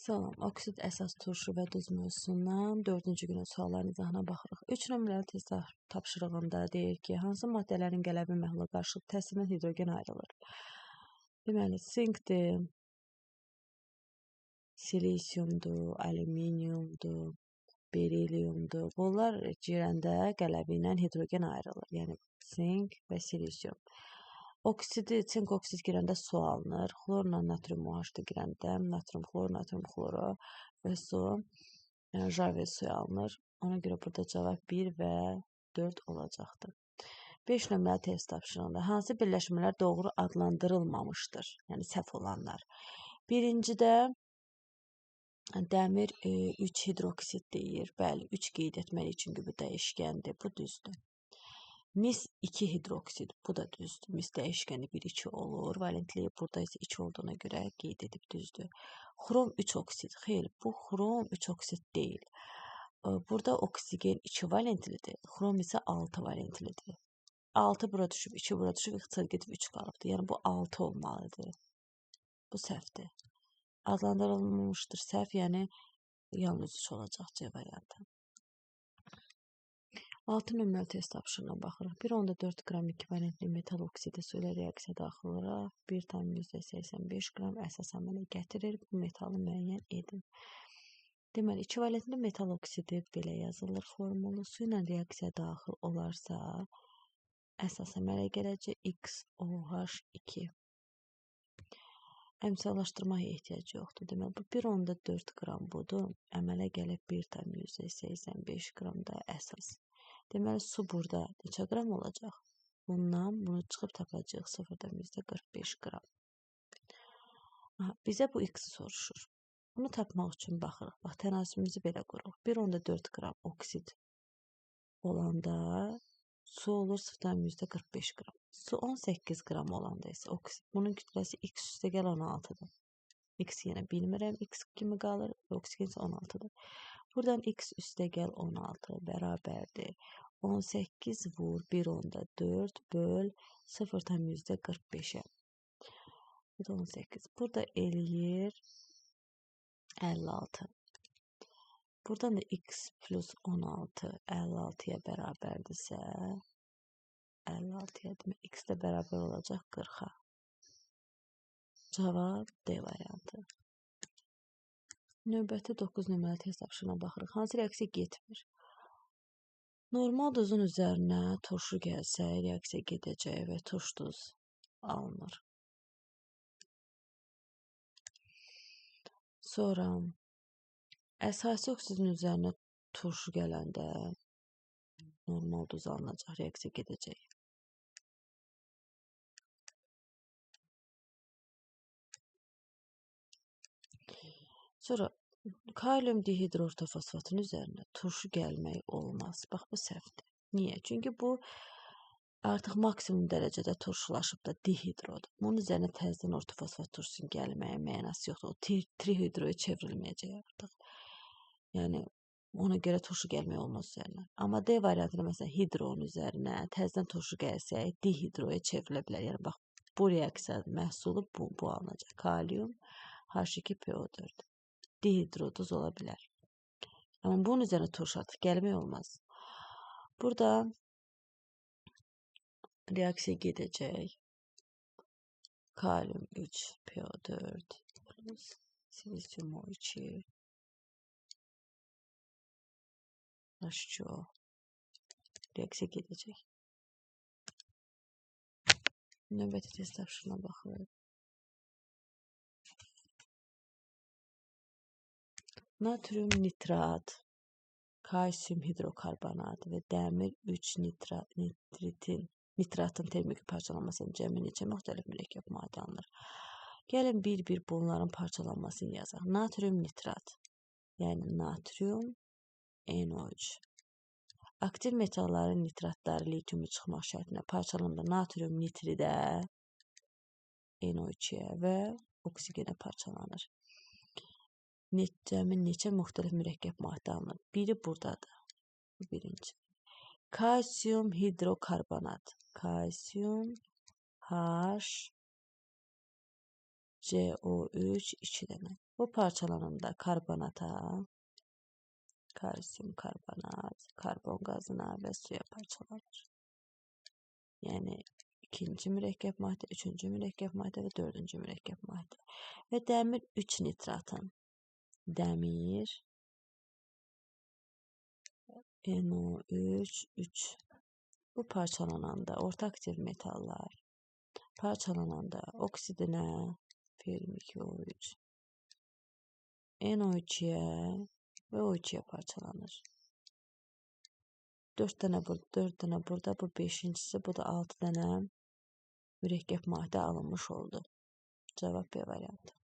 Salam, oksid əsas turşu və duz mövzusundan 4-cü günün suallarının izahına baxırıq. 3 nömrəli test tapşırığında deyir ki, hansı maddələrin qələbi məhlula qarşı təsirindən hidrogen ayrılır? Deməli, sinkdir, silisiumdur, alüminiumdur, berilyumdur. Bunlar girəndə qələbi ilə hidrogen ayrılır. Yəni, sink və silisium. Oksidi, sink oksid girəndə su alınır. Xlorla natrium OH girəndə natrium xlor, natrium xloro və su, yəni Jarvis suyu alınır. Ona görə burada cavab 1 və 4 olacaqdır. 5 nömrəli test tapşırığında hansı birləşmələr doğru adlandırılmamışdır? Yəni səhv olanlar. Birincidə dəmir 3 hidroksid deyir. Bəli, 3 qeyd etmək üçün ki, bu dəyişkəndir. Bu düzdür. Mis 2 hidroksid, bu da düzdür. Mis dəyişkəni 1-2 olur. Valentliyi burada isə 2 olduğuna görə qeyd edib düzdür. Xrom 3 oksid. Xeyr, bu xrom 3 oksid deyil. Burada oksigen 2 valentlidir. Xrom isə 6 valentlidir. 6 bura düşüb, 2 bura düşüb, ixtisar gedib 3 qalıbdır. Yəni bu 6 olmalıdır. Bu səhvdir. Adlandırılmamışdır səhv, yəni yalnız 3 olacaq C variantı. 6 nömrəli test tapşırığına baxırıq. 1,4 qram 2 valentli metal oksidi su ilə reaksiya daxil olaraq 1,85 qram əsas əmələ gətirir. Bu metalı müəyyən edin. Deməli, 2 valentli metal oksidi belə yazılır formulu. Su ilə reaksiya daxil olarsa əsas əmələ gələcək XOH2. Əmsallaşdırmaya ehtiyac yoxdur. Deməli, bu 1,4 qram budur. Əmələ gəlib 1,85 qram da əsas. Deməli, su burada neçə qram olacaq? Bundan bunu çıxıb tapacaq 0,45 qram. Bizə bu X soruşur. Bunu tapmaq üçün baxırıq. Bax, tənasibimizi belə qururuq. 1,4 qram oksid olanda su olur 0,45 qram. Su 18 qram olanda isə oksid. Bunun kütləsi X üstəgəl 16-dır. X yenə bilmirəm. X kimi qalır. Oksigen isə 16-dır. Buradan X üstəgəl 16 bərabərdir. 18 vur 1,4 böl 0,45-ə. Bu da 18. Burada eləyir 56. Buradan da X plus 16 56-ya bərabərdirsə 56-ya demək X də bərabər olacaq 40-a. Cavab D variantı. Növbəti 9 nömrəli test tapşırığına baxırıq. Hansı reaksiya getmir? Normal duzun üzərinə turşu gəlsə, reaksiya gedəcək və turş duz alınır. Sonra əsasi oksidin üzərinə turşu gələndə normal duz alınacaq, reaksiya gedəcək. Sonra kalium dihidroortofosfatın üzərinə turşu gəlmək olmaz. Bax, bu səhvdir. Niyə? Çünki bu artıq maksimum dərəcədə turşulaşıb da dihidrodur. Bunun üzərinə təzədən ortofosfat turşusun gəlməyə mənası yoxdur. O trihidroya çevrilməyəcək artıq. Yəni, ona görə turşu gəlmək olmaz üzərinə. Amma D variantında məsələn hidronun üzərinə təzədən turşu gəlsə, dihidroya çevrilə bilər. Yəni, bax, bu reaksiya məhsulu bu alınacaq. Kalium H2PO4. Dihidroduz ola bilər. Amma bunun üzərinə turşu artıq gəlmək olmaz. Burada reaksiya gedəcək. Kalium 3 PO4 plus silisium O2 H2O. Reaksiya gedəcək. Növbəti test tapşırığına baxırıq. Natrium nitrat, kalsium hidrokarbonat və dəmir 3 nitratın termik parçalanmasının cəmi neçə müxtəlif mürəkkəb maddə alınır? Gəlin bir-bir bunların parçalanmasını yazaq. Natrium nitrat, yəni natrium NO3. Aktiv metalların nitratları litiumu çıxmaq şərtinə parçalananda natrium nitridə NO2-yə və oksigenə parçalanır. Cəmi neçə müxtəlif mürəkkəb maddə alınır? Biri buradadır. Birinci. Kalsium hidrokarbonat. Kalsium HCO3 2 demək. Bu parçalananda karbonata, kalsiyum karbonat, karbon qazına və suya parçalanır. Yəni ikinci mürəkkəb maddə, üçüncü mürəkkəb maddə və dördüncü mürəkkəb maddə. Və dəmir 3 nitratın. Dəmir NO3 3. Bu parçalananda orta aktiv metallar parçalananda oksidinə Fe2O3 NO2-yə və O2-yə parçalanır. 4 dənə burada, 4 dənə burada, bu 5-incisi, bu da 6 dənə mürəkkəb maddə alınmış oldu. Cavab B variantı.